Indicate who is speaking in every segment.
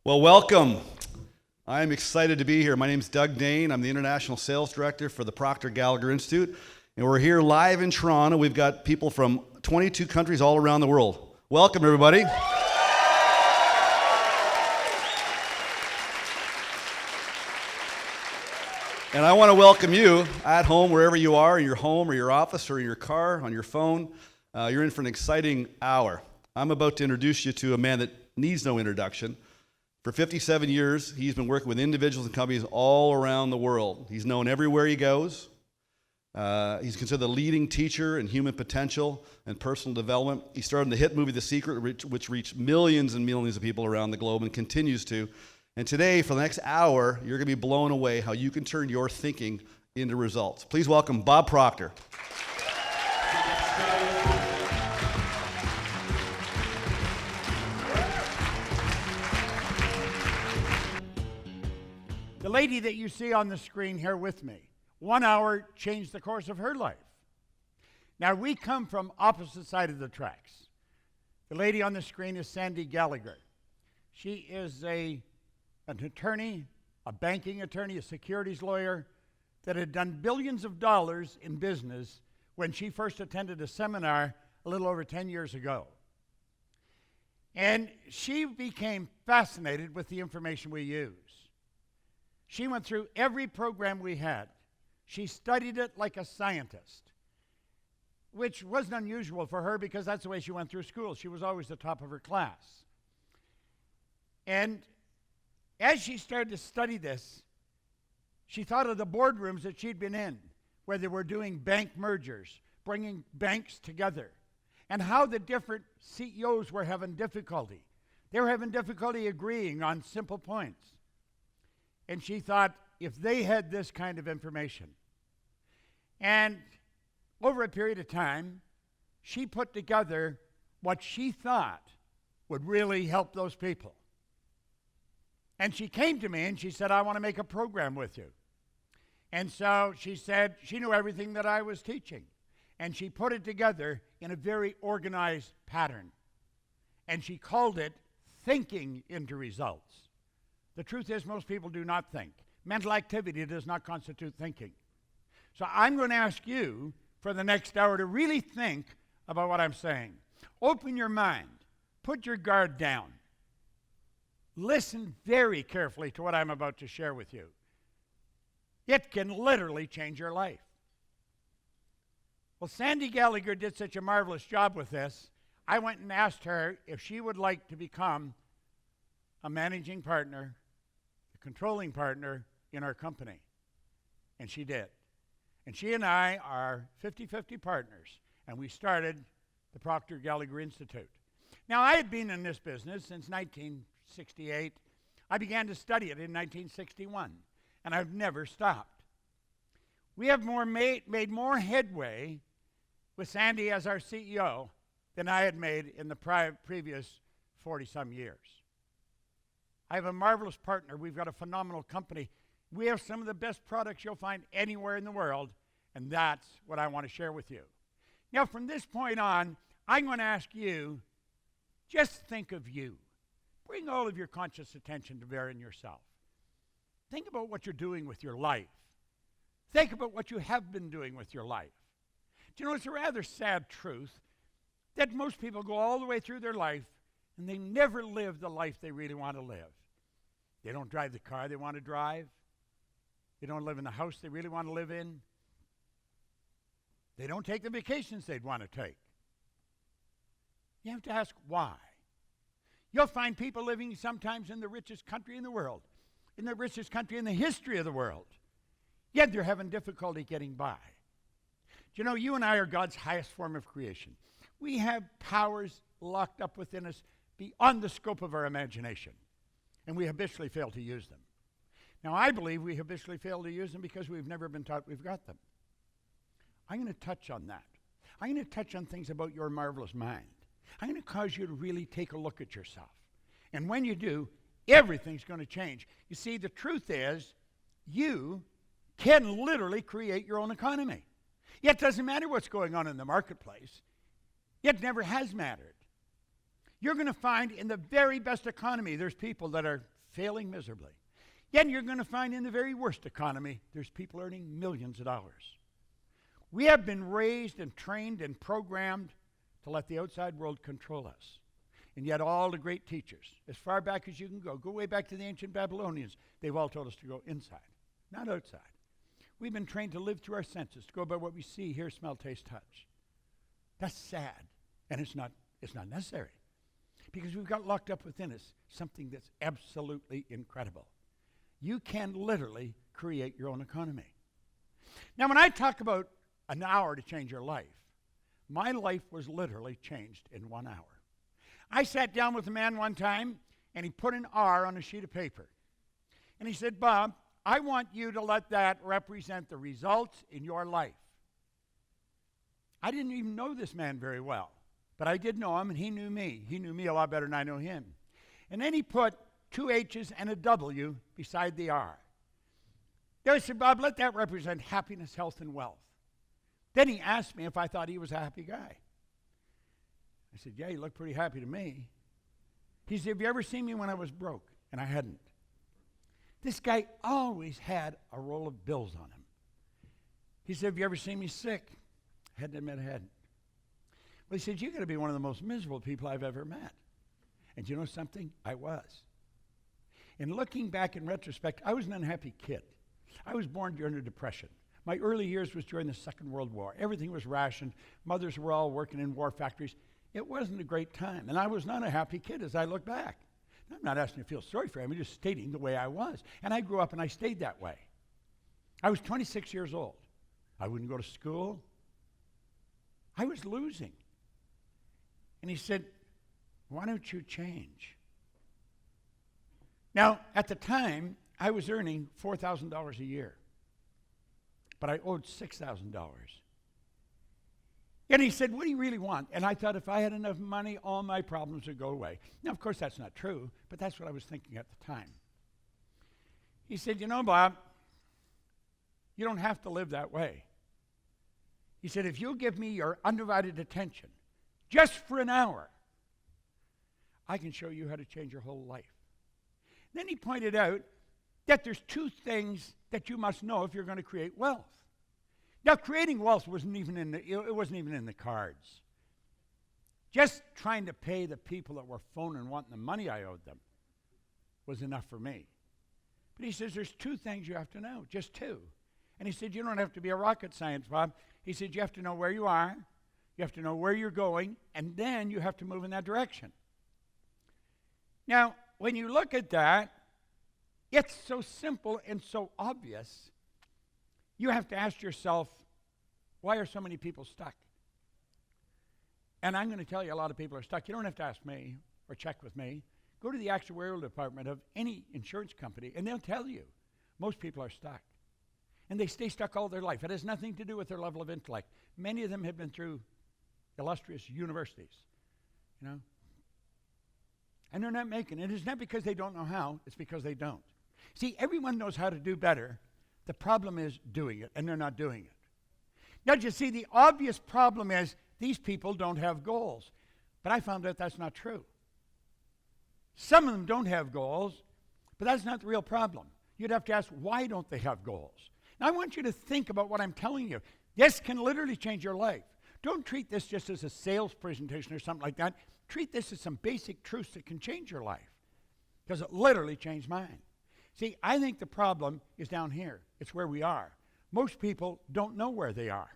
Speaker 1: Well, welcome. I'm excited to be here. My name is Doug Dane. I'm the International Sales Director for the Procter Gallagher Institute, and we're here live in Toronto. We've got people from 22 countries all around the world. Welcome, everybody. And I want to welcome you at home, wherever you are, in your home or your office or in your car, on your phone. You're in for an exciting hour. I'm about to introduce you to a man that needs no introduction. For 57 years, he's been working with individuals and companies all around the world. He's known everywhere he goes. He's considered the leading teacher in human potential and personal development. He starred in the hit movie The Secret, which reached millions and millions of people around the globe and continues to. And today, for the next hour, you're going to be blown away how you can turn your thinking into results. Please welcome Bob Proctor.
Speaker 2: The lady that you see on the screen here with me, 1 hour changed the course of her life. Now, we come from opposite side of the tracks. The lady on the screen is Sandy Gallagher. She is an attorney, a banking attorney, a securities lawyer that had done billions of dollars in business when she first attended a seminar a little over 10 years ago. And she became fascinated with the information we use. She went through every program we had. She studied it like a scientist, which wasn't unusual for her because that's the way she went through school. She was always the top of her class. And as she started to study this, she thought of the boardrooms that she'd been in, where they were doing bank mergers, bringing banks together, and how the different CEOs were having difficulty. They were having difficulty agreeing on simple points. And she thought, if they had this kind of information. And over a period of time, she put together what she thought would really help those people. And she came to me and she said, I want to make a program with you. And so she said she knew everything that I was teaching. And she put it together in a very organized pattern. And she called it Thinking into Results. The truth is, most people do not think. Mental activity does not constitute thinking. So I'm going to ask you for the next hour to really think about what I'm saying. Open your mind. Put your guard down. Listen very carefully to what I'm about to share with you. It can literally change your life. Well, Sandy Gallagher did such a marvelous job with this, I went and asked her if she would like to become a managing partner, controlling partner in our company. And she did. And she and I are 50-50 partners, and we started the Procter Gallagher Institute. Now, I had been in this business since 1968. I began to study it in 1961, and I've never stopped. We have made more headway with Sandy as our CEO than I had made in the previous 40-some years. I have a marvelous partner. We've got a phenomenal company. We have some of the best products you'll find anywhere in the world, and that's what I want to share with you. Now, from this point on, I'm going to ask you, just think of you. Bring all of your conscious attention to bear in yourself. Think about what you're doing with your life. Think about what you have been doing with your life. Do you know, it's a rather sad truth that most people go all the way through their life and they never live the life they really want to live. They don't drive the car they want to drive. They don't live in the house they really want to live in. They don't take the vacations they'd want to take. You have to ask why. You'll find people living sometimes in the richest country in the world, in the richest country in the history of the world, yet they're having difficulty getting by. Do you know, you and I are God's highest form of creation. We have powers locked up within us beyond the scope of our imagination. And we habitually fail to use them. Now, I believe we habitually fail to use them because we've never been taught we've got them. I'm going to touch on that. I'm going to touch on things about your marvelous mind. I'm going to cause you to really take a look at yourself. And when you do, everything's going to change. You see, the truth is, you can literally create your own economy. It doesn't matter what's going on in the marketplace. It never has mattered. You're going to find in the very best economy, there's people that are failing miserably. Yet you're going to find in the very worst economy, there's people earning millions of dollars. We have been raised and trained and programmed to let the outside world control us. And yet all the great teachers, as far back as you can go way back to the ancient Babylonians, they've all told us to go inside, not outside. We've been trained to live through our senses, to go by what we see, hear, smell, taste, touch. That's sad, and it's not necessary. Because we've got locked up within us something that's absolutely incredible. You can literally create your own economy. Now, when I talk about an hour to change your life, my life was literally changed in 1 hour. I sat down with a man one time, and he put an R on a sheet of paper. And he said, Bob, I want you to let that represent the results in your life. I didn't even know this man very well, but I did know him, and he knew me. He knew me a lot better than I know him. And then he put 2 H's and a W beside the R. Then I said, Bob, let that represent happiness, health, and wealth. Then he asked me if I thought he was a happy guy. I said, yeah, you look pretty happy to me. He said, have you ever seen me when I was broke? And I hadn't. This guy always had a roll of bills on him. He said, have you ever seen me sick? I had to admit I hadn't. Well, he said, you're going to be one of the most miserable people I've ever met. And you know something? I was. And looking back in retrospect, I was an unhappy kid. I was born during the Depression. My early years was during the Second World War. Everything was rationed. Mothers were all working in war factories. It wasn't a great time. And I was not a happy kid as I look back. I'm not asking you to feel sorry for me. I'm just stating the way I was. And I grew up and I stayed that way. I was 26 years old. I wouldn't go to school. I was losing. And he said, why don't you change? Now, at the time, I was earning $4,000 a year. But I owed $6,000. And he said, what do you really want? And I thought if I had enough money, all my problems would go away. Now, of course, that's not true, but that's what I was thinking at the time. He said, you know, Bob, you don't have to live that way. He said, if you'll give me your undivided attention, just for an hour, I can show you how to change your whole life. Then he pointed out that there's 2 things that you must know if you're going to create wealth. Now, creating wealth wasn't even in the cards. Just trying to pay the people that were phoning wanting the money I owed them was enough for me. But he says there's 2 things you have to know, just 2. And he said you don't have to be a rocket science, Bob. He said you have to know where you are, you have to know where you're going, and then you have to move in that direction. Now, when you look at that, it's so simple and so obvious. You have to ask yourself, why are so many people stuck? And I'm going to tell you a lot of people are stuck. You don't have to ask me or check with me. Go to the actuarial department of any insurance company, and they'll tell you most people are stuck. And they stay stuck all their life. It has nothing to do with their level of intellect. Many of them have been through illustrious universities, you know. And they're not making it. It's not because they don't know how, it's because they don't. See, everyone knows how to do better. The problem is doing it, and they're not doing it. Now, you see, the obvious problem is these people don't have goals. But I found out that's not true. Some of them don't have goals, but that's not the real problem. You'd have to ask, why don't they have goals? Now, I want you to think about what I'm telling you. This can literally change your life. Don't treat this just as a sales presentation or something like that. Treat this as some basic truths that can change your life, because it literally changed mine. See, I think the problem is down here. It's where we are. Most people don't know where they are.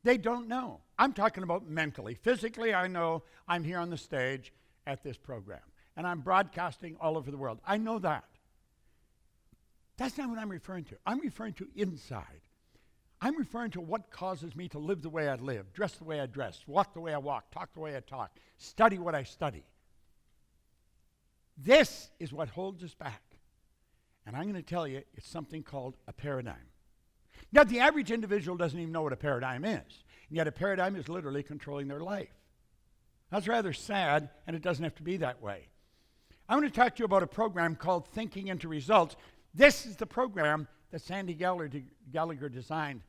Speaker 2: They don't know. I'm talking about mentally. Physically, I know I'm here on the stage at this program, and I'm broadcasting all over the world. I know that. That's not what I'm referring to. I'm referring to inside. I'm referring to what causes me to live the way I live, dress the way I dress, walk the way I walk, talk the way I talk, study what I study. This is what holds us back. And I'm going to tell you, it's something called a paradigm. Now, the average individual doesn't even know what a paradigm is. And yet a paradigm is literally controlling their life. That's rather sad, and it doesn't have to be that way. I want to talk to you about a program called Thinking into Results. This is the program that Sandy Gallagher designed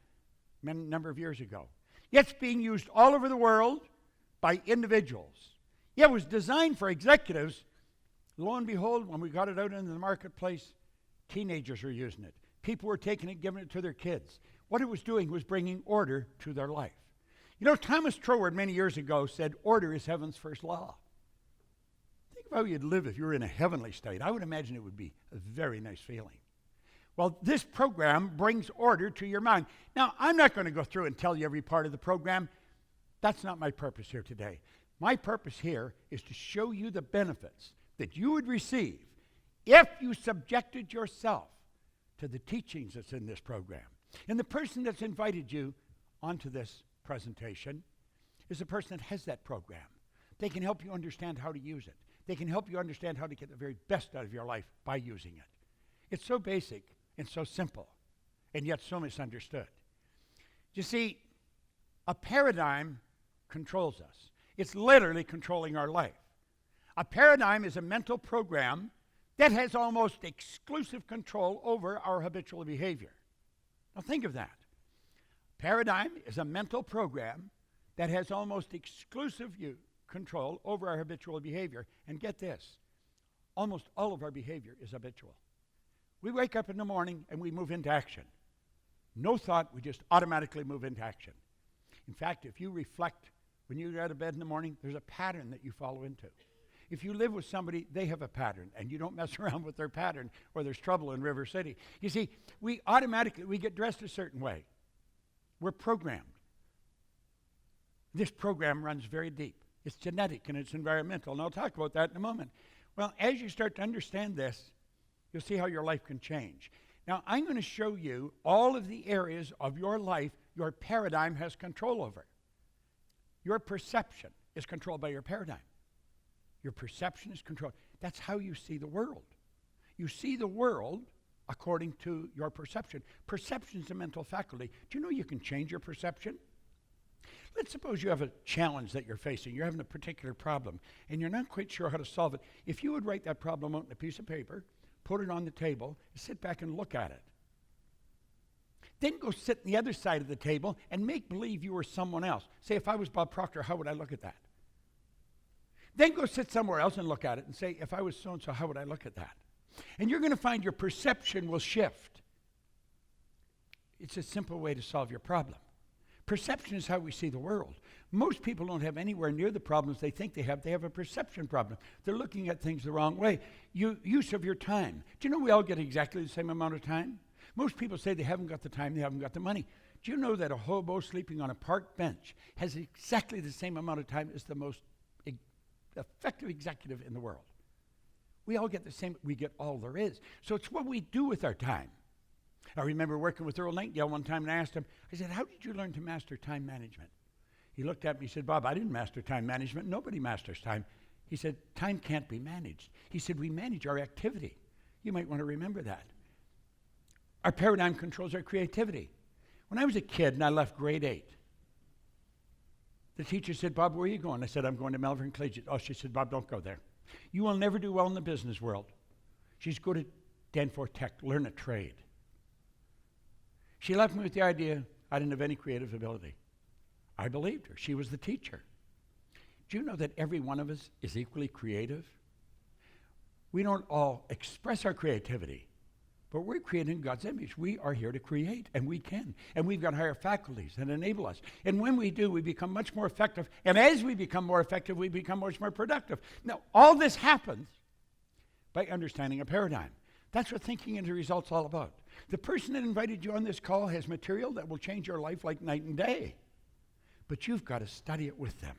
Speaker 2: a number of years ago. It's being used all over the world by individuals. Yeah, it was designed for executives. Lo and behold, when we got it out into the marketplace, teenagers were using it. People were taking it, giving it to their kids. What it was doing was bringing order to their life. You know, Thomas Troward many years ago said, order is heaven's first law. Think of how you'd live if you were in a heavenly state. I would imagine it would be a very nice feeling. Well, this program brings order to your mind. Now, I'm not going to go through and tell you every part of the program. That's not my purpose here today. My purpose here is to show you the benefits that you would receive if you subjected yourself to the teachings that's in this program. And the person that's invited you onto this presentation is the person that has that program. They can help you understand how to use it. They can help you understand how to get the very best out of your life by using it. It's so basic and so simple, and yet so misunderstood. You see, a paradigm controls us. It's literally controlling our life. A paradigm is a mental program that has almost exclusive control over our habitual behavior. Now think of that. Paradigm is a mental program that has almost exclusive control over our habitual behavior. And get this, almost all of our behavior is habitual. We wake up in the morning and we move into action. No thought, we just automatically move into action. In fact, if you reflect when you get out of bed in the morning, there's a pattern that you follow into. If you live with somebody, they have a pattern, and you don't mess around with their pattern, or there's trouble in River City. You see, we get dressed a certain way. We're programmed. This program runs very deep. It's genetic and it's environmental, and I'll talk about that in a moment. Well, as you start to understand this, you'll see how your life can change. Now, I'm going to show you all of the areas of your life your paradigm has control over. Your perception is controlled by your paradigm. Your perception is controlled. That's how you see the world. You see the world according to your perception. Perception is a mental faculty. Do you know you can change your perception? Let's suppose you have a challenge that you're facing. You're having a particular problem, and you're not quite sure how to solve it. If you would write that problem out on a piece of paper, put it on the table, sit back and look at it. Then go sit on the other side of the table and make believe you were someone else. Say, if I was Bob Proctor, how would I look at that? Then go sit somewhere else and look at it and say, if I was so-and-so, how would I look at that? And you're going to find your perception will shift. It's a simple way to solve your problem. Perception is how we see the world. Most people don't have anywhere near the problems they think they have. They have a perception problem. They're looking at things the wrong way. Use of your time. Do you know we all get exactly the same amount of time? Most people say they haven't got the time, they haven't got the money. Do you know that a hobo sleeping on a park bench has exactly the same amount of time as the most effective executive in the world? We all get the same, we get all there is. So it's what we do with our time. I remember working with Earl Nightingale one time and I asked him, I said, how did you learn to master time management? He looked at me and said, Bob, I didn't master time management. Nobody masters time. He said, time can't be managed. He said, we manage our activity. You might want to remember that. Our paradigm controls our creativity. When I was a kid and I left grade 8, the teacher said, Bob, where are you going? I said, I'm going to Melbourne Collegiate. Oh, she said, Bob, don't go there. You will never do well in the business world. She's go to Danforth Tech, learn a trade. She left me with the idea I didn't have any creative ability. I believed her. She was the teacher. Do you know that every one of us is equally creative? We don't all express our creativity, but we're created in God's image. We are here to create, and we can. And we've got higher faculties that enable us. And when we do, we become much more effective. And as we become more effective, we become much more productive. Now, all this happens by understanding a paradigm. That's what thinking into results all about. The person that invited you on this call has material that will change your life like night and day. But you've got to study it with them.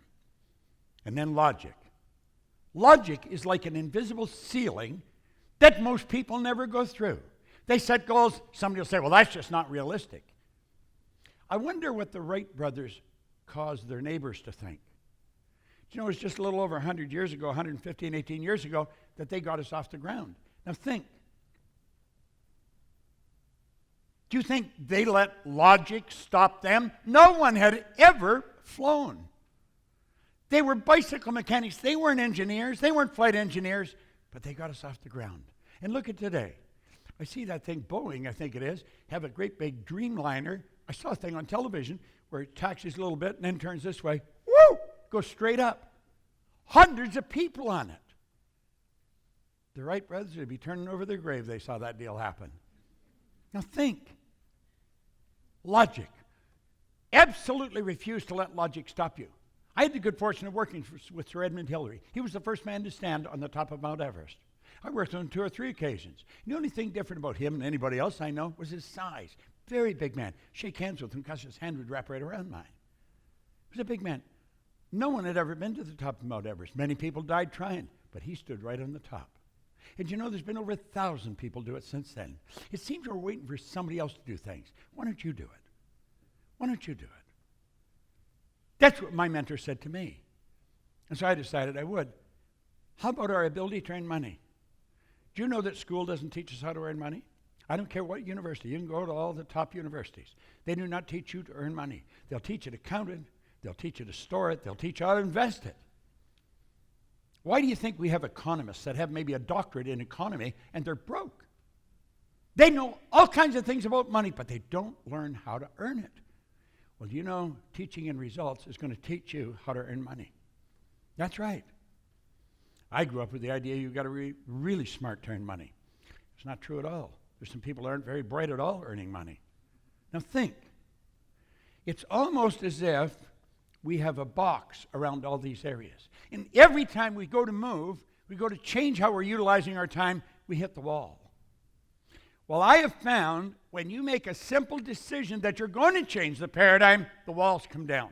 Speaker 2: And then logic. Logic is like an invisible ceiling that most people never go through. They set goals. Somebody will say, well, that's just not realistic. I wonder what the Wright brothers caused their neighbors to think. You know, it was just a little over 100 years ago, 115, 18 years ago, that they got us off the ground. Now think. Do you think they let logic stop them? No one had ever flown. They were bicycle mechanics. They weren't engineers. They weren't flight engineers, but they got us off the ground. And look at today. I see that thing, Boeing, I think it is, have a great big Dreamliner. I saw a thing on television where it taxis a little bit and then turns this way. Woo! Goes straight up. Hundreds of people on it. The Wright brothers would be turning over their grave they saw that deal happen. Now think. Logic. Absolutely refuse to let logic stop you. I had the good fortune of working with Sir Edmund Hillary. He was the first man to stand on the top of Mount Everest. I worked on 2 or 3 occasions. The only thing different about him and anybody else I know was his size. Very big man. Shake hands with him because his hand would wrap right around mine. He was a big man. No one had ever been to the top of Mount Everest. Many people died trying, but he stood right on the top. And you know, there's been over 1,000 people do it since then. It seems we're waiting for somebody else to do things. Why don't you do it? Why don't you do it? That's what my mentor said to me. And so I decided I would. How about our ability to earn money? Do you know that school doesn't teach us how to earn money? I don't care what university. You can go to all the top universities. They do not teach you to earn money. They'll teach you to count it. They'll teach you to store it. They'll teach you how to invest it. Why do you think we have economists that have maybe a doctorate in economy and they're broke? They know all kinds of things about money, but they don't learn how to earn it. Well, you know, teaching in results is going to teach you how to earn money. That's right. I grew up with the idea you've got to be really smart to earn money. It's not true at all. There's some people that aren't very bright at all earning money. Now think. It's almost as if we have a box around all these areas. And every time we go to move, we go to change how we're utilizing our time, we hit the wall. Well, I have found when you make a simple decision that you're going to change the paradigm, the walls come down.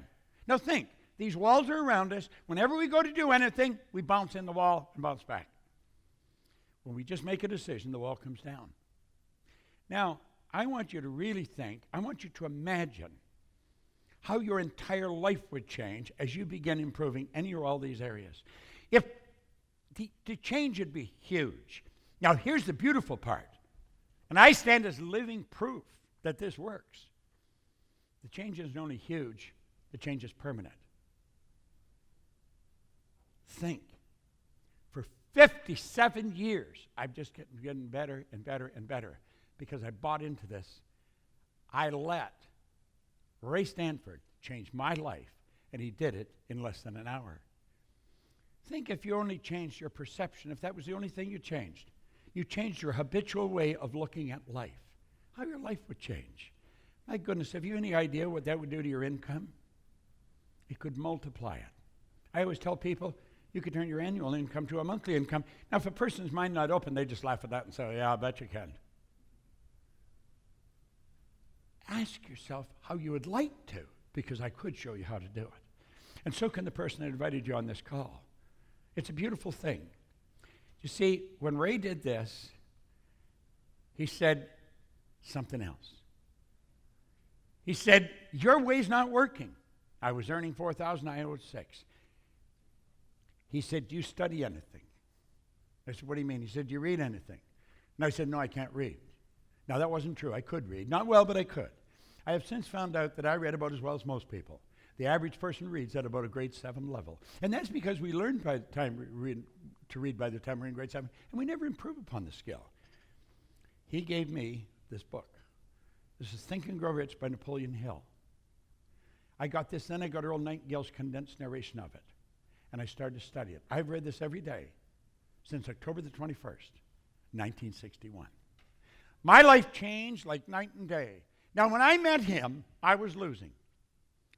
Speaker 2: Now think, these walls are around us. Whenever we go to do anything, we bounce in the wall and bounce back. When we just make a decision, the wall comes down. Now, I want you to really think, I want you to imagine how your entire life would change as you begin improving any or all these areas. If the change would be huge. Now, here's the beautiful part. And I stand as living proof that this works. The change isn't only huge, the change is permanent. Think. For 57 years, I've just getting better and better and better because I bought into this. I let Ray Stanford change my life, and he did it in less than an hour. Think if you only changed your perception, if that was the only thing you changed. You changed your habitual way of looking at life. How your life would change. My goodness, have you any idea what that would do to your income? It could multiply it. I always tell people, you could turn your annual income to a monthly income. Now, if a person's mind not open, they just laugh at that and say, yeah, I bet you can. Ask yourself how you would like to, because I could show you how to do it. And so can the person that invited you on this call. It's a beautiful thing. You see, when Ray did this, he said something else. He said, your way's not working. I was earning $4,000, I owed $6,000. He said, do you study anything? I said, what do you mean? He said, do you read anything? And I said, no, I can't read. Now, that wasn't true. I could read. Not well, but I could. I have since found out that I read about as well as most people. The average person reads at about a grade 7 level. And that's because we learned by the time to read by the time we're in grade 7, and we never improve upon the skill. He gave me this book. This is Think and Grow Rich by Napoleon Hill. I got this, then I got Earl Nightingale's condensed narration of it, and I started to study it. I've read this every day since October the 21st, 1961. My life changed like night and day. Now, when I met him, I was losing.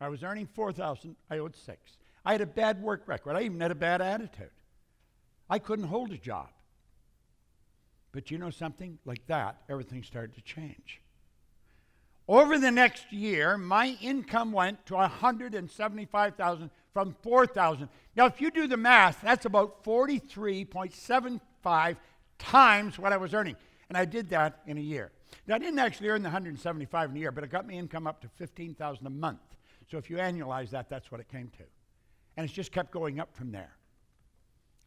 Speaker 2: I was earning $4,000, I owed $6,000. I had a bad work record. I even had a bad attitude. I couldn't hold a job. But you know something? Like that, everything started to change. Over the next year, my income went to $175,000 from $4,000. Now, if you do the math, that's about 43.75 times what I was earning. And I did that in a year. Now, I didn't actually earn the $175,000 in a year, but it got me income up to $15,000 a month. So if you annualize that, that's what it came to. And it's just kept going up from there.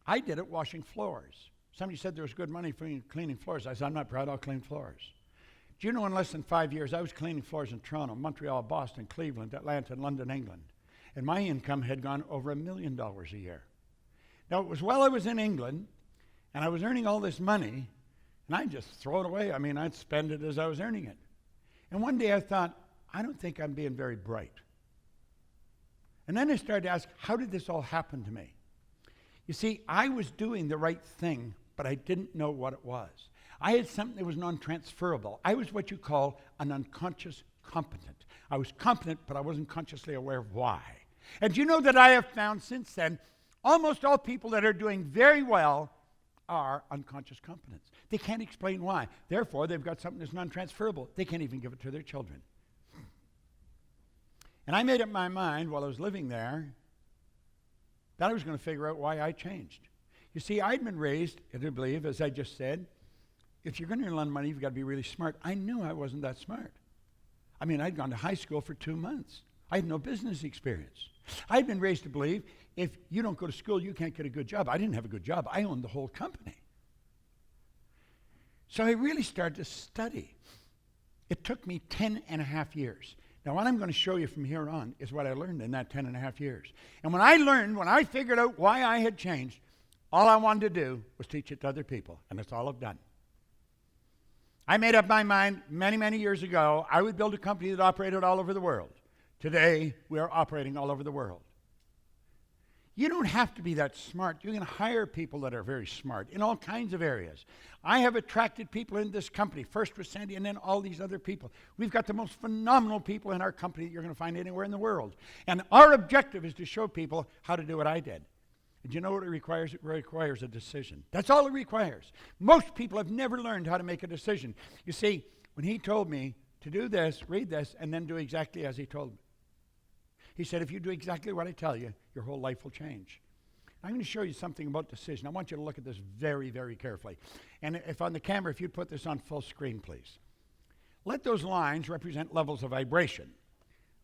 Speaker 2: I did it washing floors. Somebody said there was good money for cleaning floors. I said, I'm not proud, I'll clean floors. Do you know in less than 5 years, I was cleaning floors in Toronto, Montreal, Boston, Cleveland, Atlanta, and London, England. And my income had gone over $1 million a year. Now, it was while I was in England, and I was earning all this money, and I'd just throw it away. I mean, I'd spend it as I was earning it. And one day I thought, I don't think I'm being very bright. And then I started to ask, how did this all happen to me? You see, I was doing the right thing, but I didn't know what it was. I had something that was non-transferable. I was what you call an unconscious competent. I was competent, but I wasn't consciously aware of why. And you know that I have found since then, almost all people that are doing very well are unconscious competents. They can't explain why. Therefore, they've got something that's non-transferable. They can't even give it to their children. And I made up my mind while I was living there that I was going to figure out why I changed. You see, I'd been raised, I do believe, as I just said, if you're going to earn a lot of money, you've got to be really smart. I knew I wasn't that smart. I mean, I'd gone to high school for 2 months. I had no business experience. I'd been raised to believe if you don't go to school, you can't get a good job. I didn't have a good job. I owned the whole company. So I really started to study. It took me 10 and a half years. Now, what I'm going to show you from here on is what I learned in that 10 and a half years. And when I figured out why I had changed, all I wanted to do was teach it to other people, and that's all I've done. I made up my mind many, many years ago, I would build a company that operated all over the world. Today, we are operating all over the world. You don't have to be that smart. You can hire people that are very smart in all kinds of areas. I have attracted people in this company, first with Sandy and then all these other people. We've got the most phenomenal people in our company that you're going to find anywhere in the world. And our objective is to show people how to do what I did. And you know what it requires? It requires a decision. That's all it requires. Most people have never learned how to make a decision. You see, when he told me to do this, read this, and then do exactly as he told me. He said, if you do exactly what I tell you, your whole life will change. I'm going to show you something about decision. I want you to look at this very, very carefully. And if on the camera, if you'd put this on full screen, please. Let those lines represent levels of vibration.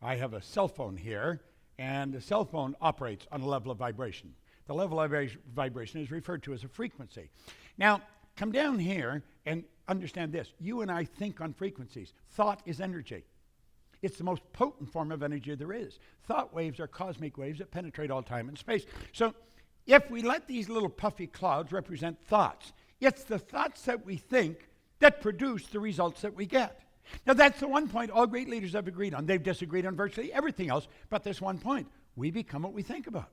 Speaker 2: I have a cell phone here, and the cell phone operates on a level of vibration. The level of vibration is referred to as a frequency. Now, come down here and understand this. You and I think on frequencies. Thought is energy. It's the most potent form of energy there is. Thought waves are cosmic waves that penetrate all time and space. So if we let these little puffy clouds represent thoughts, it's the thoughts that we think that produce the results that we get. Now that's the one point all great leaders have agreed on. They've disagreed on virtually everything else, but this one point. We become what we think about.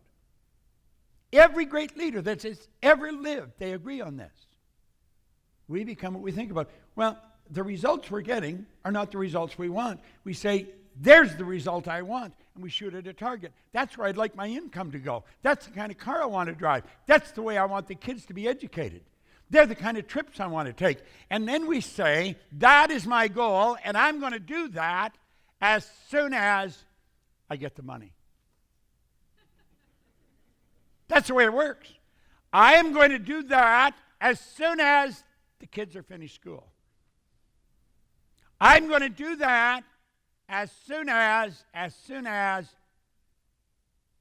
Speaker 2: Every great leader that has ever lived, they agree on this. We become what we think about. Well, the results we're getting are not the results we want. We say, there's the result I want, and we shoot at a target. That's where I'd like my income to go. That's the kind of car I want to drive. That's the way I want the kids to be educated. They're the kind of trips I want to take. And then we say, that is my goal, and I'm going to do that as soon as I get the money. That's the way it works. I am going to do that as soon as the kids are finished school. I'm going to do that as soon as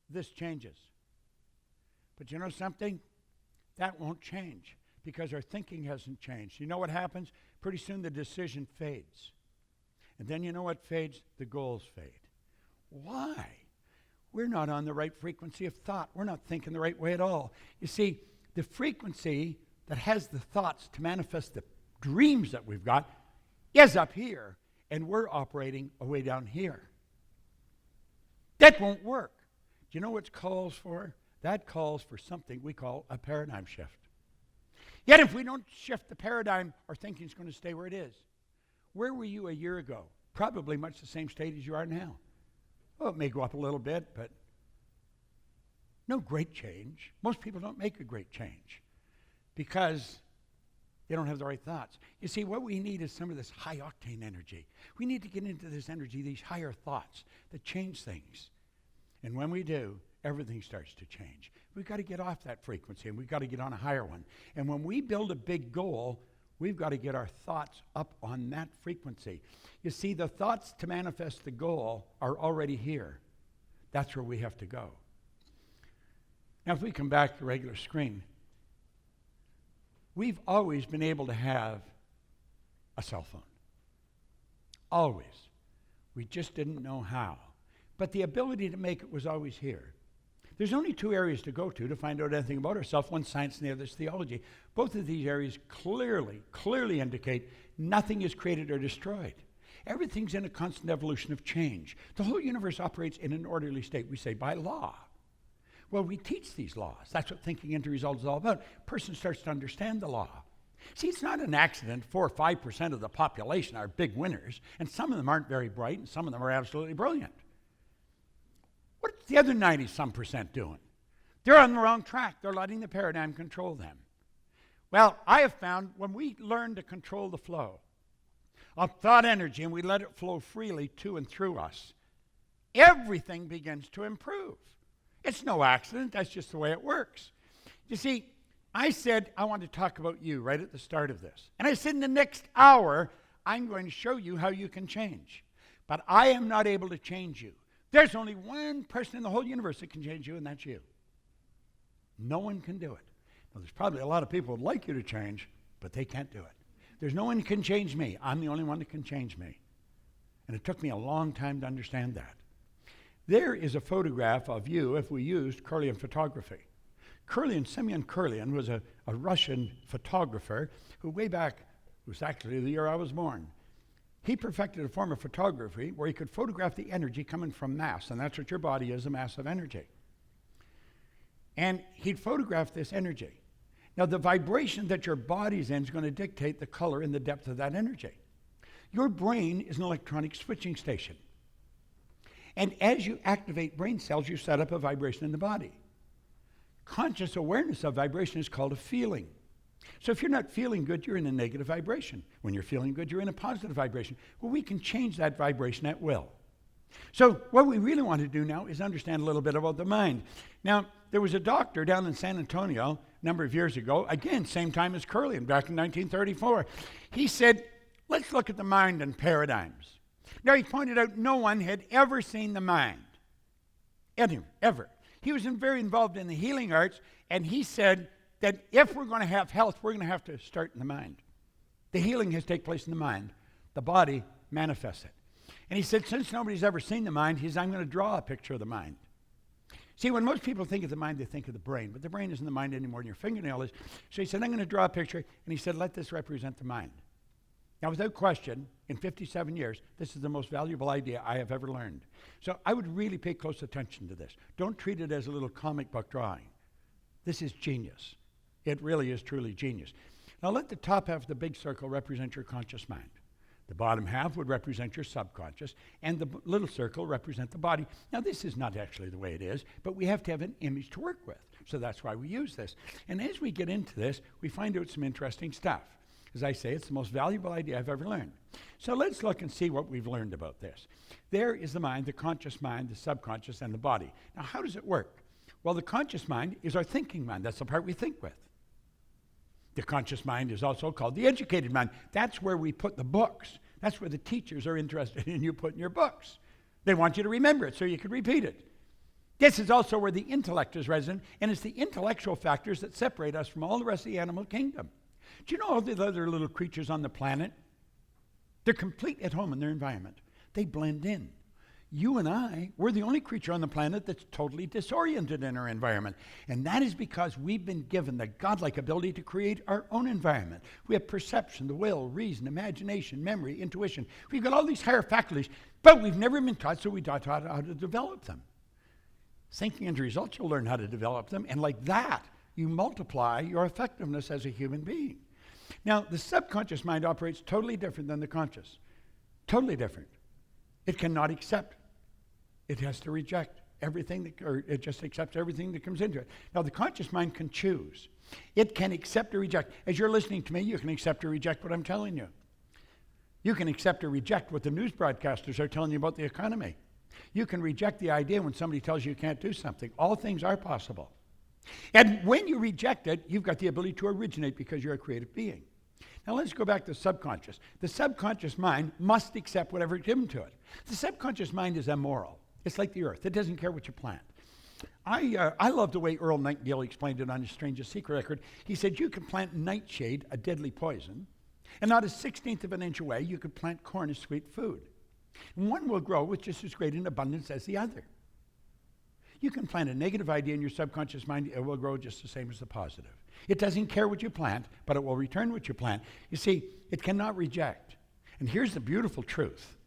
Speaker 2: this changes. But you know something? That won't change because our thinking hasn't changed. You know what happens? Pretty soon the decision fades. And then you know what fades? The goals fade. Why? We're not on the right frequency of thought. We're not thinking the right way at all. You see, the frequency that has the thoughts to manifest the dreams that we've got is up here, and we're operating way down here. That won't work. Do you know what it calls for? That calls for something we call a paradigm shift. Yet if we don't shift the paradigm, our thinking is going to stay where it is. Where were you a year ago? Probably much the same state as you are now. Well, it may go up a little bit, but no great change. Most people don't make a great change because they don't have the right thoughts. You see, what we need is some of this high-octane energy. We need to get into this energy, these higher thoughts that change things. And when we do, everything starts to change. We've got to get off that frequency, and we've got to get on a higher one. And when we build a big goal, we've got to get our thoughts up on that frequency. You see, the thoughts to manifest the goal are already here. That's where we have to go. Now, if we come back to the regular screen, we've always been able to have a cell phone. Always. We just didn't know how. But the ability to make it was always here. There's only two areas to go to find out anything about ourselves. One's science and the other is theology. Both of these areas clearly indicate nothing is created or destroyed. Everything's in a constant evolution of change. The whole universe operates in an orderly state, we say, by law. Well, we teach these laws. That's what thinking into results is all about. A person starts to understand the law. See, it's not an accident 4 or 5% of the population are big winners, and some of them aren't very bright, and some of them are absolutely brilliant. What's the other 90-some% doing? They're on the wrong track. They're letting the paradigm control them. Well, I have found when we learn to control the flow of thought energy and we let it flow freely to and through us, everything begins to improve. It's no accident. That's just the way it works. You see, I said I want to talk about you right at the start of this. And I said in the next hour, I'm going to show you how you can change. But I am not able to change you. There's only one person in the whole universe that can change you, and that's you. No one can do it. Now, there's probably a lot of people who would like you to change, but they can't do it. There's no one who can change me. I'm the only one that can change me. And it took me a long time to understand that. There is a photograph of you if we used Kirlian photography. Semyon Kirlian was a Russian photographer who way back, it was actually the year I was born, he perfected a form of photography where he could photograph the energy coming from mass, and that's what your body is, a mass of energy. And he'd photograph this energy. Now, the vibration that your body's in is going to dictate the color and the depth of that energy. Your brain is an electronic switching station. And as you activate brain cells, you set up a vibration in the body. Conscious awareness of vibration is called a feeling. So if you're not feeling good, you're in a negative vibration. When you're feeling good, you're in a positive vibration. Well, we can change that vibration at will. So what we really want to do now is understand a little bit about the mind. Now, there was a doctor down in San Antonio a number of years ago, again, same time as Kirlian, back in 1934. He said, let's look at the mind and paradigms. Now, he pointed out no one had ever seen the mind. Anyone, ever. He was very involved in the healing arts, and he said that if we're going to have health, we're going to have to start in the mind. The healing has to take place in the mind. The body manifests it. And he said, since nobody's ever seen the mind, I'm going to draw a picture of the mind. See, when most people think of the mind, they think of the brain, but the brain isn't the mind anymore than your fingernail is. So he said, I'm going to draw a picture, and he said, let this represent the mind. Now, without question, in 57 years, this is the most valuable idea I have ever learned. So I would really pay close attention to this. Don't treat it as a little comic book drawing. This is genius. It really is truly genius. Now, let the top half of the big circle represent your conscious mind. The bottom half would represent your subconscious, and the little circle represent the body. Now, this is not actually the way it is, but we have to have an image to work with. So that's why we use this. And as we get into this, we find out some interesting stuff. As I say, it's the most valuable idea I've ever learned. So let's look and see what we've learned about this. There is the mind, the conscious mind, the subconscious, and the body. Now, how does it work? Well, the conscious mind is our thinking mind. That's the part we think with. The conscious mind is also called the educated mind. That's where we put the books. That's where the teachers are interested in you putting your books. They want you to remember it so you can repeat it. This is also where the intellect is resident, and it's the intellectual factors that separate us from all the rest of the animal kingdom. Do you know all the other little creatures on the planet? They're complete at home in their environment. They blend in. You and I, we're the only creature on the planet that's totally disoriented in our environment. And that is because we've been given the godlike ability to create our own environment. We have perception, the will, reason, imagination, memory, intuition. We've got all these higher faculties, but we've never been taught, so we taught how to develop them. Thinking into results, you'll learn how to develop them, and like that, you multiply your effectiveness as a human being. Now, the subconscious mind operates totally different than the conscious. Totally different. It cannot accept. It has to reject everything, or it just accepts everything that comes into it. Now, the conscious mind can choose. It can accept or reject. As you're listening to me, you can accept or reject what I'm telling you. You can accept or reject what the news broadcasters are telling you about the economy. You can reject the idea when somebody tells you you can't do something. All things are possible. And when you reject it, you've got the ability to originate because you're a creative being. Now let's go back to the subconscious. The subconscious mind must accept whatever is given to it. The subconscious mind is immoral. It's like the earth. It doesn't care what you plant. I love the way Earl Nightingale explained it on his Strangest Secret record. He said you can plant nightshade, a deadly poison, and not a 16th of an inch away, you could plant corn as sweet food. And one will grow with just as great an abundance as the other. You can plant a negative idea in your subconscious mind, it will grow just the same as the positive. It doesn't care what you plant, but it will return what you plant. You see, it cannot reject. And here's the beautiful truth.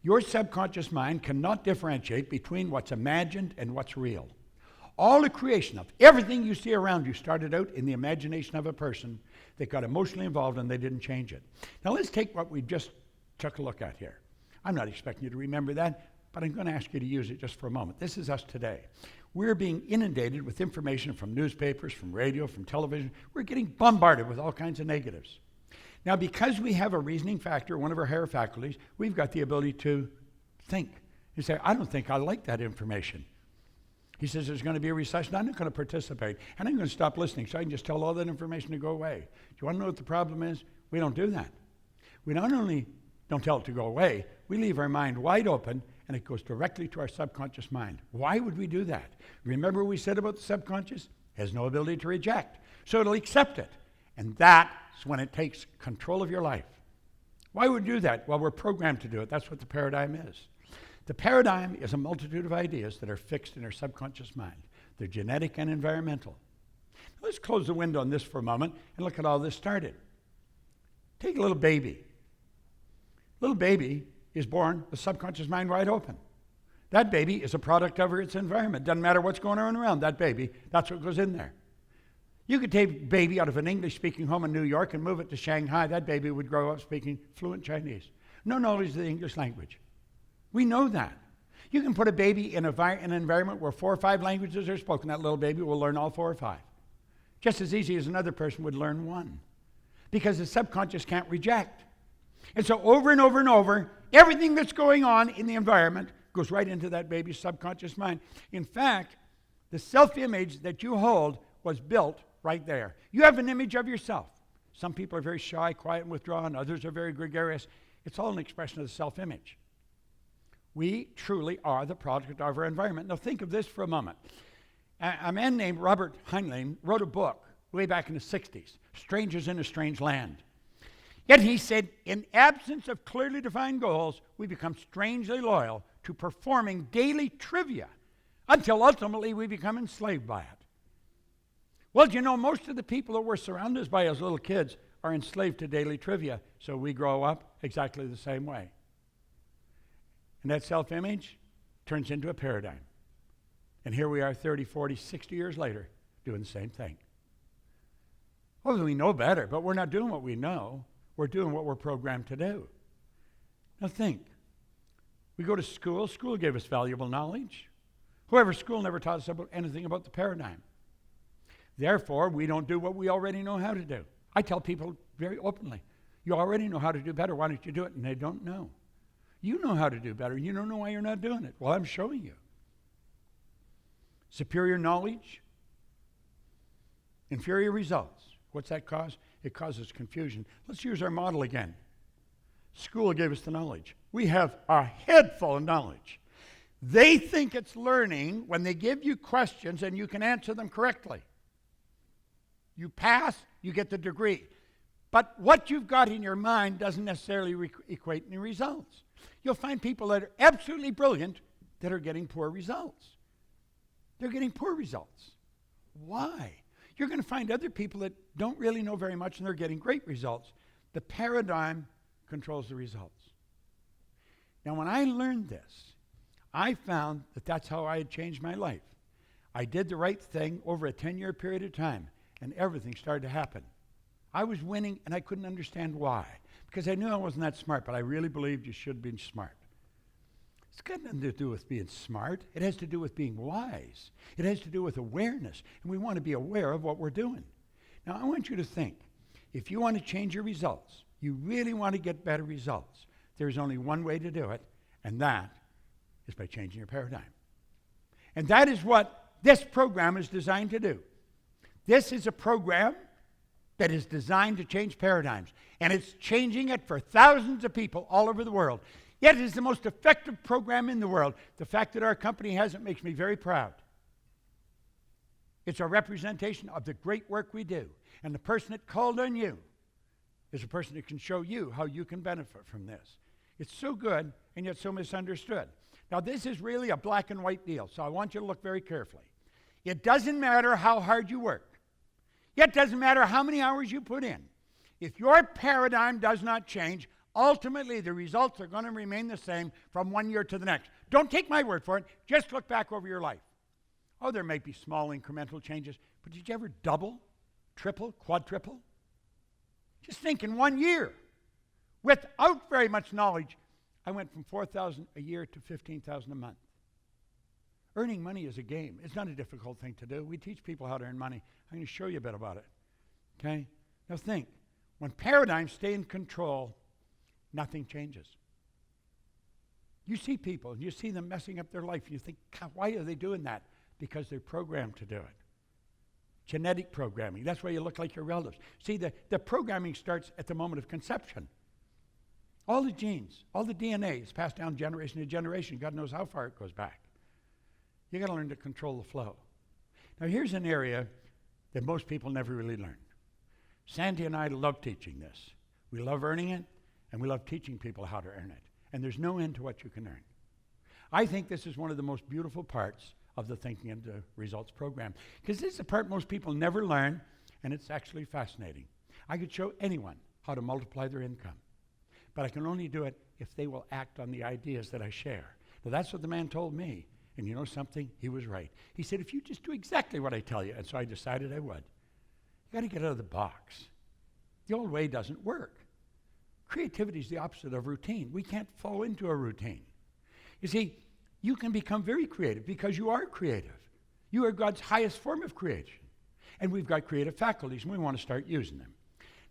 Speaker 2: Your subconscious mind cannot differentiate between what's imagined and what's real. All the creation of everything you see around you started out in the imagination of a person that got emotionally involved and they didn't change it. Now let's take what we just took a look at here. I'm not expecting you to remember that, but I'm going to ask you to use it just for a moment. This is us today. We're being inundated with information from newspapers, from radio, from television. We're getting bombarded with all kinds of negatives. Now, because we have a reasoning factor, one of our higher faculties, we've got the ability to think. You say, I don't think I like that information. He says there's going to be a recession. I'm not going to participate. And I'm going to stop listening so I can just tell all that information to go away. Do you want to know what the problem is? We don't do that. We not only don't tell it to go away, we leave our mind wide open and it goes directly to our subconscious mind. Why would we do that? Remember what we said about the subconscious? It has no ability to reject. So it'll accept it. And that's when it takes control of your life. Why would we do that? Well, we're programmed to do it. That's what the paradigm is. The paradigm is a multitude of ideas that are fixed in our subconscious mind. They're genetic and environmental. Now, let's close the window on this for a moment and look at how this started. Take a little baby. Little baby is born with subconscious mind wide open. That baby is a product of its environment. Doesn't matter what's going on around that baby, that's what goes in there. You could take a baby out of an English-speaking home in New York and move it to Shanghai. That baby would grow up speaking fluent Chinese. No knowledge of the English language. We know that. You can put a baby in an environment where 4 or 5 languages are spoken. That little baby will learn all 4 or 5. Just as easy as another person would learn 1. Because the subconscious can't reject. And so over and over and over, everything that's going on in the environment goes right into that baby's subconscious mind. In fact, the self-image that you hold was built right there. You have an image of yourself. Some people are very shy, quiet, and withdrawn. Others are very gregarious. It's all an expression of the self-image. We truly are the product of our environment. Now think of this for a moment. A man named Robert Heinlein wrote a book way back in the 60s, Strangers in a Strange Land. Yet he said, in absence of clearly defined goals, we become strangely loyal to performing daily trivia until ultimately we become enslaved by it. Well, do you know, most of the people that we're surrounded by as little kids are enslaved to daily trivia, so we grow up exactly the same way. And that self-image turns into a paradigm. And here we are 30, 40, 60 years later doing the same thing. Well, we know better, but we're not doing what we know. We're doing what we're programmed to do. Now think. We go to school. School gave us valuable knowledge. However, school never taught us anything about the paradigm. Therefore, we don't do what we already know how to do. I tell people very openly, you already know how to do better. Why don't you do it? And they don't know. You know how to do better. You don't know why you're not doing it. Well, I'm showing you. Superior knowledge, inferior results. What's that cause? It causes confusion. Let's use our model again. School gave us the knowledge. We have a head full of knowledge. They think it's learning when they give you questions and you can answer them correctly. You pass, you get the degree. But what you've got in your mind doesn't necessarily equate in results. You'll find people that are absolutely brilliant that are getting poor results. They're getting poor results. Why? You're going to find other people that don't really know very much and they're getting great results. The paradigm controls the results. Now, when I learned this, I found that that's how I had changed my life. I did the right thing over a 10-year period of time, and everything started to happen. I was winning, and I couldn't understand why. Because I knew I wasn't that smart, but I really believed you should be smart. It's got nothing to do with being smart. It has to do with being wise. It has to do with awareness, and we want to be aware of what we're doing. Now, I want you to think, if you want to change your results, you really want to get better results, there's only one way to do it, and that is by changing your paradigm. And that is what this program is designed to do. This is a program that is designed to change paradigms. And it's changing it for thousands of people all over the world. Yet it is the most effective program in the world. The fact that our company has it makes me very proud. It's a representation of the great work we do. And the person that called on you is a person that can show you how you can benefit from this. It's so good and yet so misunderstood. Now, this is really a black and white deal, so I want you to look very carefully. It doesn't matter how hard you work. It doesn't matter how many hours you put in. If your paradigm does not change, ultimately the results are going to remain the same from one year to the next. Don't take my word for it. Just look back over your life. Oh, there may be small incremental changes, but did you ever double, triple, quadruple? Just think in 1 year, without very much knowledge, I went from $4,000 a year to $15,000 a month. Earning money is a game. It's not a difficult thing to do. We teach people how to earn money. I'm going to show you a bit about it. Okay? Now think, when paradigms stay in control, nothing changes. You see people, and you see them messing up their life, and you think, God, why are they doing that? Because they're programmed to do it. Genetic programming. That's why you look like your relatives. See, the programming starts at the moment of conception. All the genes, all the DNA is passed down generation to generation. God knows how far it goes back. You got to learn to control the flow. Now, here's an area that most people never really learn. Sandy and I love teaching this. We love earning it, and we love teaching people how to earn it. And there's no end to what you can earn. I think this is one of the most beautiful parts of the Thinking into Results program, because this is the part most people never learn, and it's actually fascinating. I could show anyone how to multiply their income, but I can only do it if they will act on the ideas that I share. Now, that's what the man told me. And you know something? He was right. He said, if you just do exactly what I tell you, and so I decided I would. You got to get out of the box. The old way doesn't work. Creativity is the opposite of routine. We can't fall into a routine. You see, you can become very creative because you are creative. You are God's highest form of creation. And we've got creative faculties, and we want to start using them.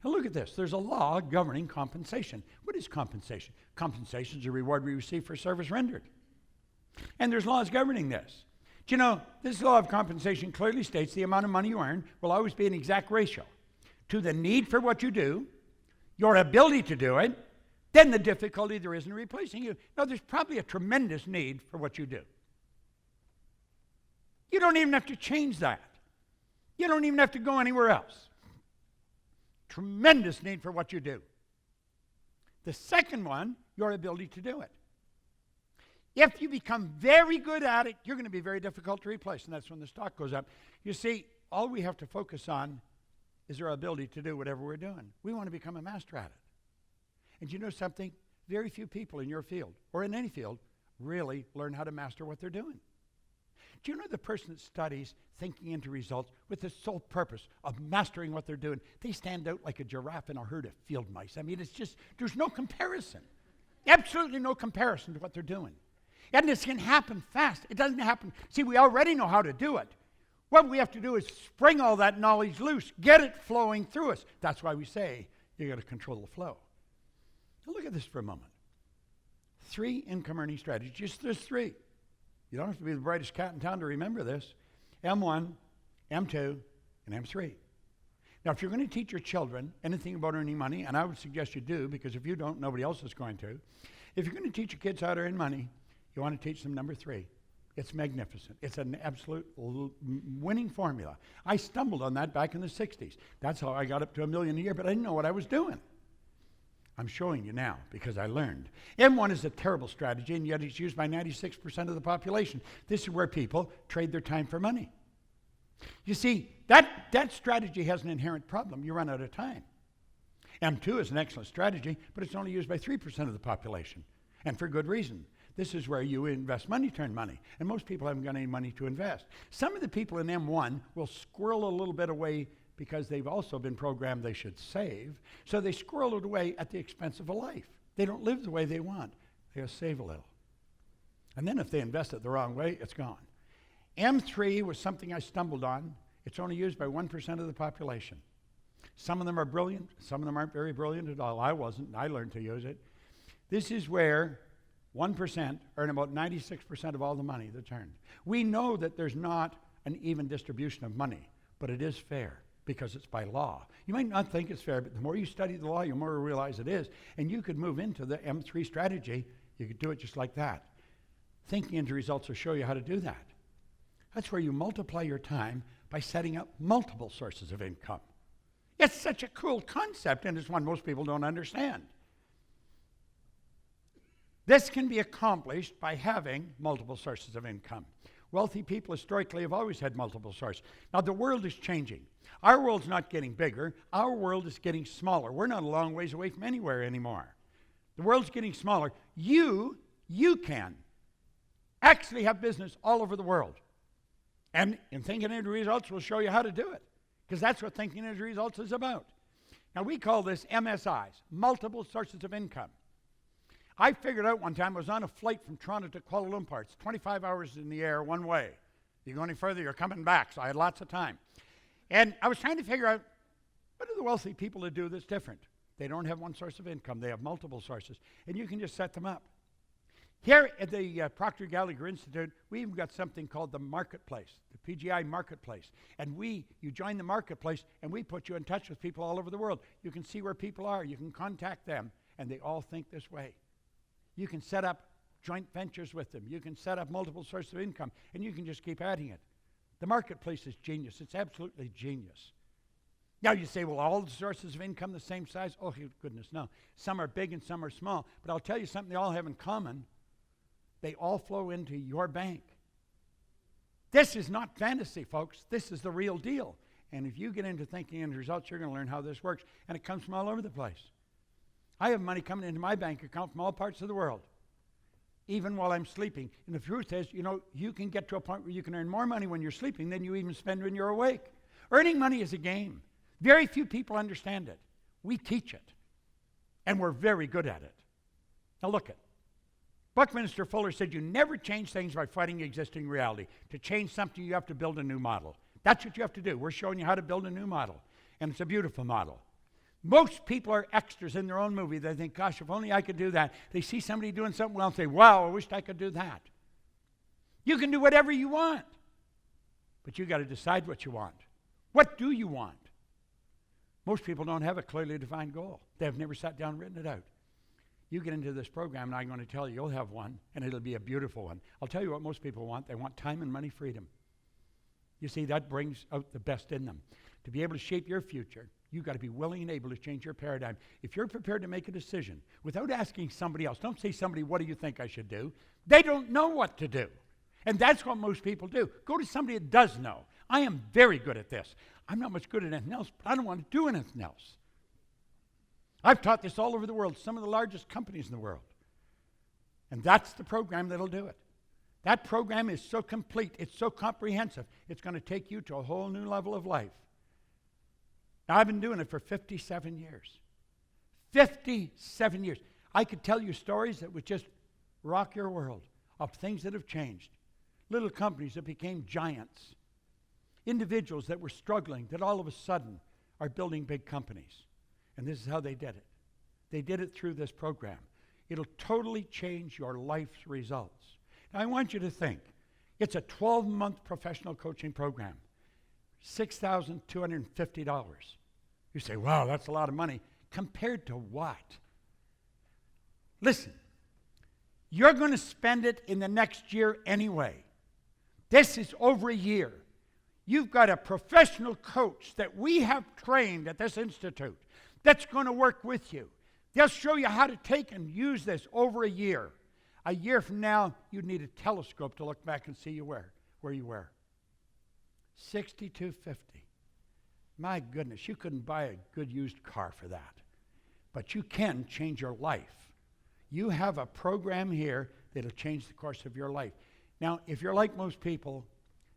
Speaker 2: Now look at this. There's a law governing compensation. What is compensation? Compensation is a reward we receive for service rendered. And there's laws governing this. Do you know, this law of compensation clearly states the amount of money you earn will always be an exact ratio to the need for what you do, your ability to do it, then the difficulty there is in replacing you. Now, there's probably a tremendous need for what you do. You don't even have to change that. You don't even have to go anywhere else. Tremendous need for what you do. The second one, your ability to do it. If you become very good at it, you're going to be very difficult to replace, and that's when the stock goes up. You see, all we have to focus on is our ability to do whatever we're doing. We want to become a master at it. And you know something? Very few people in your field, or in any field, really learn how to master what they're doing. Do you know the person that studies thinking into results with the sole purpose of mastering what they're doing? They stand out like a giraffe in a herd of field mice. I mean, it's just, there's no comparison. Absolutely no comparison to what they're doing. And this can happen fast. It doesn't happen. See, we already know how to do it. What we have to do is spring all that knowledge loose, get it flowing through us. That's why we say you got to control the flow. Now look at this for a moment. 3 income earning strategies. Just there's 3. You don't have to be the brightest cat in town to remember this. M1, M2, and M3. Now, if you're going to teach your children anything about earning money, and I would suggest you do, because if you don't, nobody else is going to. If you're going to teach your kids how to earn money, you want to teach them number 3. It's magnificent. It's an absolute winning formula. I stumbled on that back in the 60s. That's how I got up to $1 million a year, but I didn't know what I was doing. I'm showing you now because I learned. M1 is a terrible strategy, and yet it's used by 96% of the population. This is where people trade their time for money. You see, that strategy has an inherent problem. You run out of time. M2 is an excellent strategy, but it's only used by 3% of the population, and for good reason. This is where you invest money to earn money, and most people haven't got any money to invest. Some of the people in M1 will squirrel a little bit away because they've also been programmed they should save, so they squirrel it away at the expense of a life. They don't live the way they want. They just save a little. And then if they invest it the wrong way, it's gone. M3 was something I stumbled on. It's only used by 1% of the population. Some of them are brilliant. Some of them aren't very brilliant at all. I wasn't. I learned to use it. This is where 1% earn about 96% of all the money that's earned. We know that there's not an even distribution of money, but it is fair because it's by law. You might not think it's fair, but the more you study the law, the more you realize it is. And you could move into the M3 strategy. You could do it just like that. Thinking into results will show you how to do that. That's where you multiply your time by setting up multiple sources of income. It's such a cool concept, and it's one most people don't understand. This can be accomplished by having multiple sources of income. Wealthy people historically have always had multiple sources. Now, the world is changing. Our world's not getting bigger. Our world is getting smaller. We're not a long ways away from anywhere anymore. The world's getting smaller. You can actually have business all over the world And in Thinking Into Results, we'll show you how to do it, because that's what Thinking Into Results is about. Now, we call this MSIs, multiple sources of income. I figured out one time, I was on a flight from Toronto to Kuala Lumpur. It's 25 hours in the air one way. You go any further, you're coming back, so I had lots of time. And I was trying to figure out, what do the wealthy people that do that's different? They don't have one source of income. They have multiple sources, and you can just set them up. Here at the Procter Gallagher Institute, we even got something called the Marketplace, the PGI Marketplace. And you join the Marketplace, and we put you in touch with people all over the world. You can see where people are. You can contact them, and they all think this way. You can set up joint ventures with them. You can set up multiple sources of income, and you can just keep adding it. The Marketplace is genius. It's absolutely genius. Now you say, well, all the sources of income the same size? Oh, goodness, no. Some are big and some are small. But I'll tell you something they all have in common. They all flow into your bank. This is not fantasy, folks. This is the real deal. And if you get into Thinking Into Results, you're going to learn how this works. And it comes from all over the place. I have money coming into my bank account from all parts of the world, even while I'm sleeping. And the truth is, you can get to a point where you can earn more money when you're sleeping than you even spend when you're awake. Earning money is a game. Very few people understand it. We teach it, and we're very good at it. Now look at Buckminster Fuller said you never change things by fighting existing reality. To change something, you have to build a new model. That's what you have to do. We're showing you how to build a new model, and it's a beautiful model. Most people are extras in their own movie. They think, gosh, if only I could do that. They see somebody doing something well and say, wow, I wished I could do that. You can do whatever you want, but you got to decide what you want. What do you want? Most people don't have a clearly defined goal. They've never sat down and written it out. You get into this program, and I'm going to tell you, you'll have one, and it'll be a beautiful one. I'll tell you what most people want. They want time and money freedom. You see, that brings out the best in them. To be able to shape your future, you've got to be willing and able to change your paradigm. If you're prepared to make a decision without asking somebody else, don't say somebody, what do you think I should do? They don't know what to do. And that's what most people do. Go to somebody that does know. I am very good at this. I'm not much good at anything else, but I don't want to do anything else. I've taught this all over the world, some of the largest companies in the world. And that's the program that'll do it. That program is so complete, it's so comprehensive, it's going to take you to a whole new level of life. Now, I've been doing it for 57 years. 57 years. I could tell you stories that would just rock your world of things that have changed. Little companies that became giants. Individuals that were struggling that all of a sudden are building big companies. And this is how they did it. They did it through this program. It'll totally change your life's results. Now, I want you to think. It's a 12-month professional coaching program. $6,250. You say, wow, that's a lot of money. Compared to what? Listen, you're going to spend it in the next year anyway. This is over a year. You've got a professional coach that we have trained at this institute that's going to work with you. They'll show you how to take and use this over a year. A year from now, you'd need a telescope to look back and see you where you were. $6,250. My goodness, you couldn't buy a good used car for that. But you can change your life. You have a program here that'll change the course of your life. Now, if you're like most people,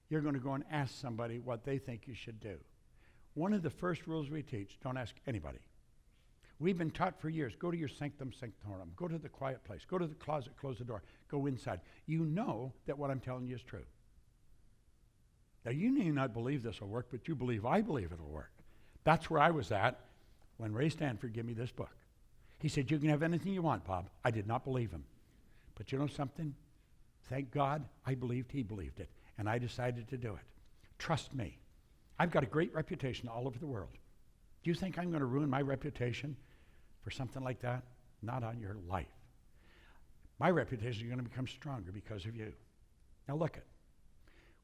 Speaker 2: you're going to go and ask somebody what they think you should do. One of the first rules we teach, don't ask anybody. We've been taught for years, go to your sanctum sanctorum, go to the quiet place, go to the closet, close the door, go inside. You know that what I'm telling you is true. Now, you may not believe this will work, but you believe I believe it'll work. That's where I was at when Ray Stanford gave me this book. He said, you can have anything you want, Bob. I did not believe him. But you know something? Thank God I believed he believed it, and I decided to do it. Trust me. I've got a great reputation all over the world. Do you think I'm going to ruin my reputation for something like that? Not on your life. My reputation is going to become stronger because of you. Now look it.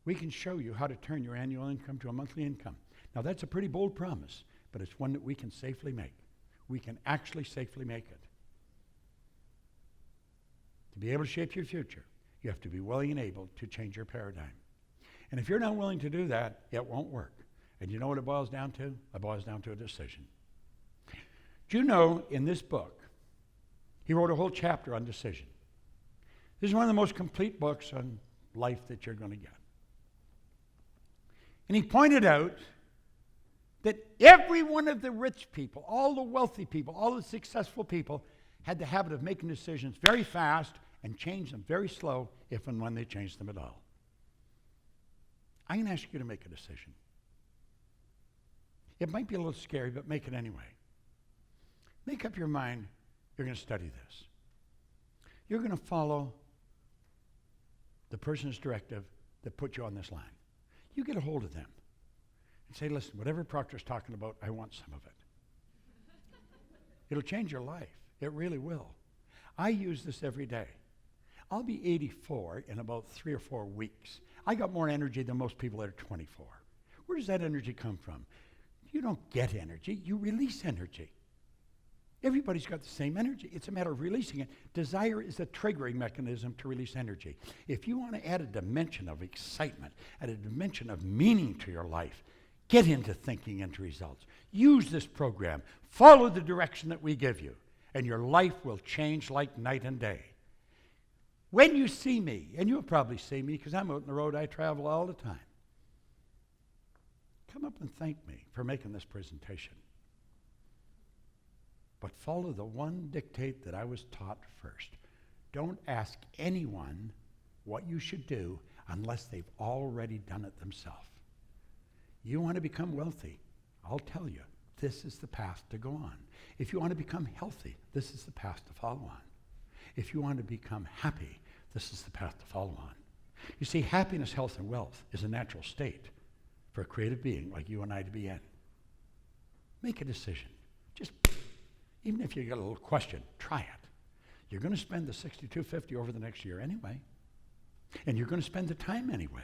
Speaker 2: We can show you how to turn your annual income to a monthly income. Now that's a pretty bold promise, but it's one that we can safely make. We can actually safely make it. To be able to shape your future, you have to be willing and able to change your paradigm. And if you're not willing to do that, it won't work. And you know what it boils down to? It boils down to a decision. Do you know in this book, he wrote a whole chapter on decision. This is one of the most complete books on life that you're going to get. And he pointed out that every one of the rich people, all the wealthy people, all the successful people had the habit of making decisions very fast and change them very slow if and when they changed them at all. I'm going to ask you to make a decision. It might be a little scary, but make it anyway. Make up your mind you're going to study this. You're going to follow the person's directive that put you on this line. You get a hold of them and say, listen, whatever Proctor's talking about, I want some of it. It'll change your life. It really will. I use this every day. I'll be 84 in about 3 or 4 weeks. I got more energy than most people that are 24. Where does that energy come from? You don't get energy, you release energy. Everybody's got the same energy. It's a matter of releasing it. Desire is a triggering mechanism to release energy. If you want to add a dimension of excitement, add a dimension of meaning to your life, get into thinking into results. Use this program. Follow the direction that we give you, and your life will change like night and day. When you see me, and you'll probably see me because I'm out on the road, I travel all the time, come up and thank me for making this presentation. But follow the one dictate that I was taught first. Don't ask anyone what you should do unless they've already done it themselves. You want to become wealthy, I'll tell you, this is the path to go on. If you want to become healthy, this is the path to follow on. If you want to become happy, this is the path to follow on. You see, happiness, health, and wealth is a natural state for a creative being like you and I to be in. Make a decision. Just, even if you get a little question, try it. You're going to spend the $62.50 over the next year anyway. And you're going to spend the time anyway.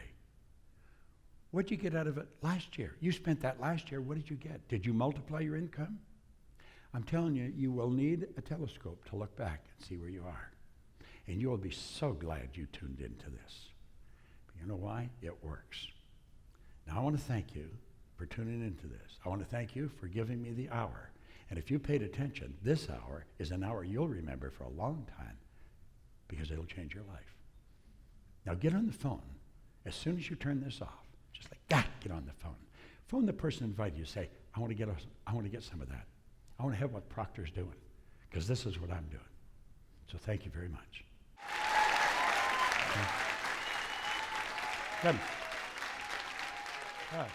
Speaker 2: What did you get out of it last year? You spent that last year. What did you get? Did you multiply your income? I'm telling you, you will need a telescope to look back and see where you are. And you will be so glad you tuned into this. But you know why? It works. Now, I want to thank you for tuning into this. I want to thank you for giving me the hour. And if you paid attention, this hour is an hour you'll remember for a long time because it'll change your life. Now, get on the phone. As soon as you turn this off, just like that, get on the phone. Phone the person who invited you. Say, I want to get some of that. I want to have what Proctor's doing because this is what I'm doing. So thank you very much. Good. All right.